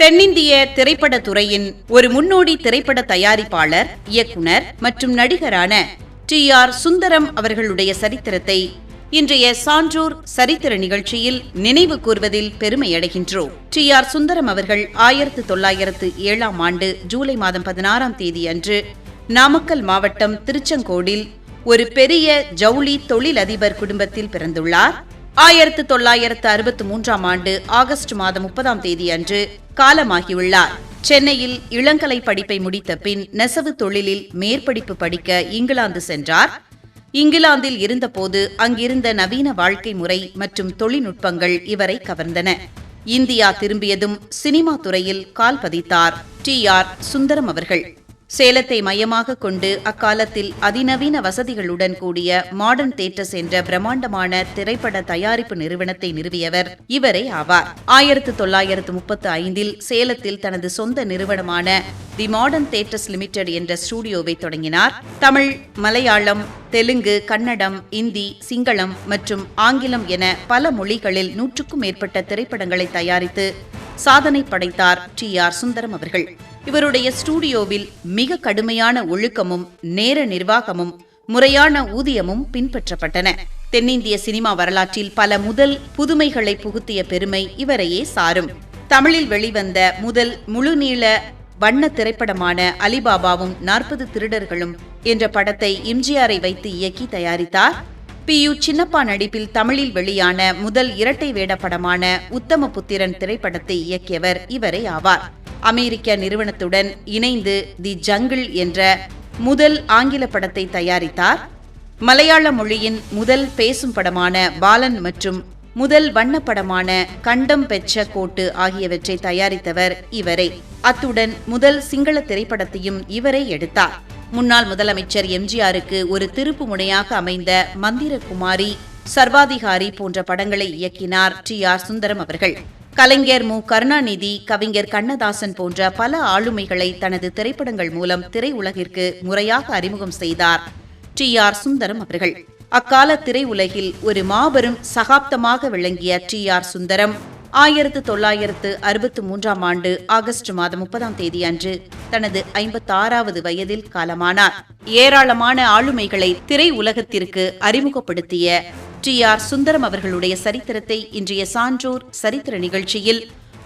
தென்னிந்திய திரைப்படத் துறையின் ஒரு முன்னோடி திரைப்பட தயாரிப்பாளர், இயக்குனர் மற்றும் நடிகரான டி.ஆர். சுந்தரம் அவர்களுடைய சரித்திரத்தை இன்றைய சான்றோர் சரித்திர நிகழ்ச்சியில் நினைவு கூர்வதில் பெருமையடைகின்றோம். டி.ஆர். சுந்தரம் அவர்கள் 1907ஆம் ஆண்டு ஜூலை மாதம் 16ஆம் தேதி அன்று நாமக்கல் மாவட்டம் திருச்செங்கோடில் ஒரு பெரிய ஜவுளி தொழிலதிபர் குடும்பத்தில் பிறந்துள்ளார். 1963ஆம் ஆண்டு ஆகஸ்ட் மாதம் 30ஆம் தேதி அன்று காலமாகியுள்ளார். சென்னையில் இளங்கலை படிப்பை முடித்த பின் நெசவு தொழிலில் மேற்படிப்பு படிக்க இங்கிலாந்து சென்றார். இங்கிலாந்தில் இருந்தபோது அங்கிருந்த நவீன வாழ்க்கை முறை மற்றும் தொழில்நுட்பங்கள் இவரை கவர்ந்தன. இந்தியா திரும்பியதும் சினிமா துறையில் கால் பதித்தார் டி.ஆர். சுந்தரம் அவர்கள். சேலத்தை மையமாக கொண்டு அக்காலத்தில் அதிநவீன வசதிகளுடன் கூடிய மாடர்ன் தியேட்டர்ஸ் என்ற பிரம்மாண்டமான திரைப்பட தயாரிப்பு நிறுவனத்தை நிறுவியவர் இவரே ஆவார். 1935இல் சேலத்தில் தனது சொந்த நிறுவனமான தி மாடர்ன் தியேட்டர்ஸ் லிமிடெட் என்ற ஸ்டுடியோவை தொடங்கினார். தமிழ், மலையாளம், தெலுங்கு, கன்னடம், இந்தி, சிங்களம் மற்றும் ஆங்கிலம் என பல மொழிகளில் 100க்கும் மேற்பட்ட திரைப்படங்களை தயாரித்து சாதனை படைத்தார் டி.ஆர். சுந்தரம் அவர்கள். இவருடைய ஸ்டுடியோவில் மிக கடுமையான ஒழுக்கமும் நேர நிர்வாகமும் முறையான ஊதியமும் பின்பற்றப்பட்டன. தென்னிந்திய சினிமா வரலாற்றில் பல முதல் புதுமைகளை புகுத்திய பெருமை இவரையே சாரும். தமிழில் வெளிவந்த முதல் முழுநீள வண்ண திரைப்படமான அலிபாபாவும் 40 திருடர்களும் என்ற படத்தை எம்ஜிஆரை வைத்து இயக்கி தயாரித்தார். பி.யு. சின்னப்பா நடிப்பில் தமிழில் வெளியான முதல் இரட்டை வேட படமான உத்தமபுத்திரன் திரைப்படத்தை இயக்கியவர் இவரே ஆவார். அமெரிக்க நிறுவனத்துடன் இணைந்து தி ஜங்கிள் என்ற முதல் ஆங்கில படத்தை தயாரித்தார். மலையாள மொழியின் முதல் பேசும் படமான பாலன் மற்றும் முதல் வண்ணப்படமான கண்டம் பெற்ற கோட்டு ஆகியவற்றை தயாரித்தவர் இவரே. அத்துடன் முதல் சிங்கள திரைப்படத்தையும் இவரே எடுத்தார். முன்னாள் முதலமைச்சர் எம்ஜிஆருக்கு ஒரு திருப்பு முனையாக அமைந்த மந்திரகுமாரி, சர்வாதிகாரி போன்ற படங்களை இயக்கினார் டி.ஆர். சுந்தரம் அவர்கள். கலைஞர் மு. கருணாநிதி, கவிஞர் கண்ணதாசன் போன்ற பல ஆளுமைகளை தனது திரைப்படங்கள் மூலம் திரையுலகிற்கு முறையாக அறிமுகம் செய்தார் டி.ஆர். சுந்தரம் அவர்கள். அக்கால திரையுலகில் ஒரு மாபெரும் சகாப்தமாக விளங்கிய டி.ஆர். சுந்தரம் 1963ஆம் ஆண்டு ஆகஸ்ட் மாதம் 30ஆம் தேதி அன்று தனது 56வது வயதில் காலமானார். ஏராளமான ஆளுமைகளை திரை உலகத்திற்கு அறிமுகப்படுத்திய டி.ஆர். சுந்தரம் அவர்களுடைய சரித்திரத்தை இன்றைய சான்றோர் சரித்திர நிகழ்ச்சியில்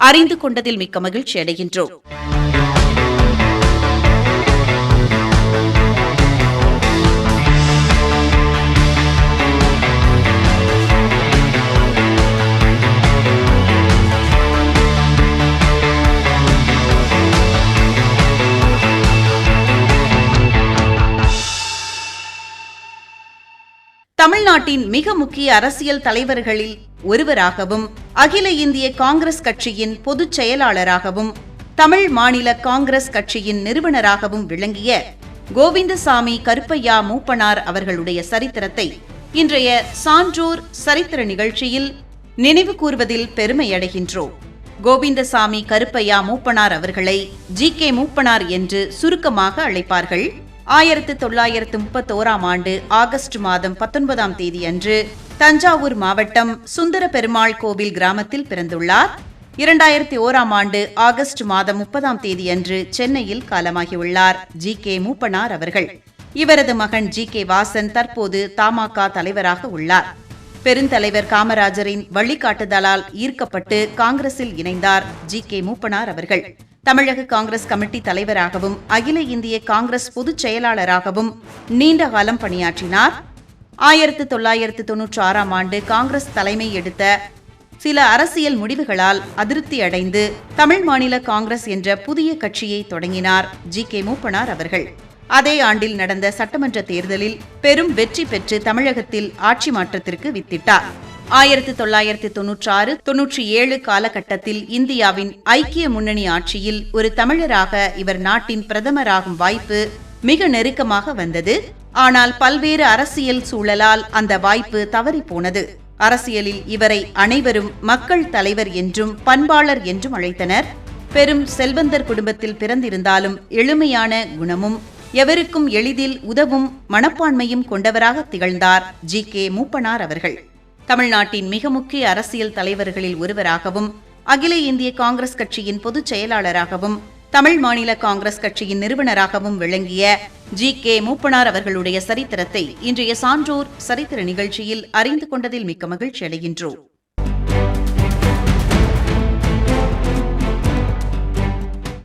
அறிந்து கொண்டதில் மிக்க மகிழ்ச்சி அடைகின்றோம். தமிழ்நாட்டின் மிக முக்கிய அரசியல் தலைவர்களில் ஒருவராகவும், அகில இந்திய காங்கிரஸ் கட்சியின் பொதுச் செயலாளராகவும், தமிழ் மாநில காங்கிரஸ் கட்சியின் நிறுவனராகவும் விளங்கிய கோவிந்தசாமி கருப்பையா மூப்பனார் அவர்களுடைய சரித்திரத்தை இன்றைய சான்றோர் சரித்திர நிகழ்ச்சியில் நினைவு கூர்வதில் பெருமையடைகின்றோம். கோவிந்தசாமி கருப்பையா மூப்பனார் அவர்களை ஜி.கே. மூப்பனார் என்று சுருக்கமாக அழைப்பார்கள். 1931ஆம் ஆண்டு ஆகஸ்ட் மாதம் 19ஆம் தேதி அன்று தஞ்சாவூர் மாவட்டம் சுந்தர பெருமாள் கோவில் கிராமத்தில் பிறந்துள்ளார். 2001ஆம் ஆண்டு ஆகஸ்ட் மாதம் 30ஆம் தேதி அன்று சென்னையில் காலமாகியுள்ளார் ஜி.கே. மூப்பனார் அவர்கள். இவரது மகன் ஜி.கே. வாசன் தற்போது தமாக தலைவராக உள்ளார். பெருந்தலைவர் காமராஜரின் வழிகாட்டுதலால் ஈர்க்கப்பட்டு காங்கிரஸில் இணைந்தார் ஜி.கே. மூப்பனார் அவர்கள். தமிழக காங்கிரஸ் கமிட்டி தலைவராகவும், அகில இந்திய காங்கிரஸ் பொதுச் செயலாளராகவும் நீண்ட காலம் பணியாற்றினார். 1996ஆம் ஆண்டு காங்கிரஸ் தலைமை எடுத்த சில அரசியல் முடிவுகளால் அதிருப்தி அடைந்து தமிழ் மாநில காங்கிரஸ் என்ற புதிய கட்சியை தொடங்கினார் ஜி.கே. மூப்பனார் அவர்கள். அதே ஆண்டில் நடந்த சட்டமன்ற தேர்தலில் பெரும் வெற்றி பெற்று தமிழகத்தில் ஆட்சி மாற்றத்திற்கு வித்திட்டார். 1996-97 காலகட்டத்தில் இந்தியாவின் ஐக்கிய முன்னணி ஆட்சியில் ஒரு தமிழராக இவர் நாட்டின் பிரதமராகும் வாய்ப்பு மிக நெருக்கமாக வந்தது. ஆனால் பல்வேறு அரசியல் சூழலால் அந்த வாய்ப்பு தவறிப்போனது. அரசியலில் இவரை அனைவரும் மக்கள் தலைவர் என்றும் பண்பாளர் என்றும் அழைத்தனர். பெரும் செல்வந்தர் குடும்பத்தில் பிறந்திருந்தாலும் எளிமையான குணமும் எவருக்கும் எளிதில் உதவும் மனப்பான்மையும் கொண்டவராக திகழ்ந்தார் ஜி.கே. மூப்பனார் அவர்கள். தமிழ்நாட்டின் மிக முக்கிய அரசியல் தலைவர்களில் ஒருவராகவும், அகில இந்திய காங்கிரஸ் கட்சியின் பொதுச் செயலாளராகவும் தமிழ் மாநில காங்கிரஸ் கட்சியின் நிறுவனராகவும் விளங்கிய ஜி.கே. மூப்பனார் அவர்களுடைய சரித்திரத்தை இன்றைய சான்றோர் சரித்திர நிகழ்ச்சியில் அறிந்து கொண்டதில் மிக்க மகிழ்ச்சி அடைகின்றோம்.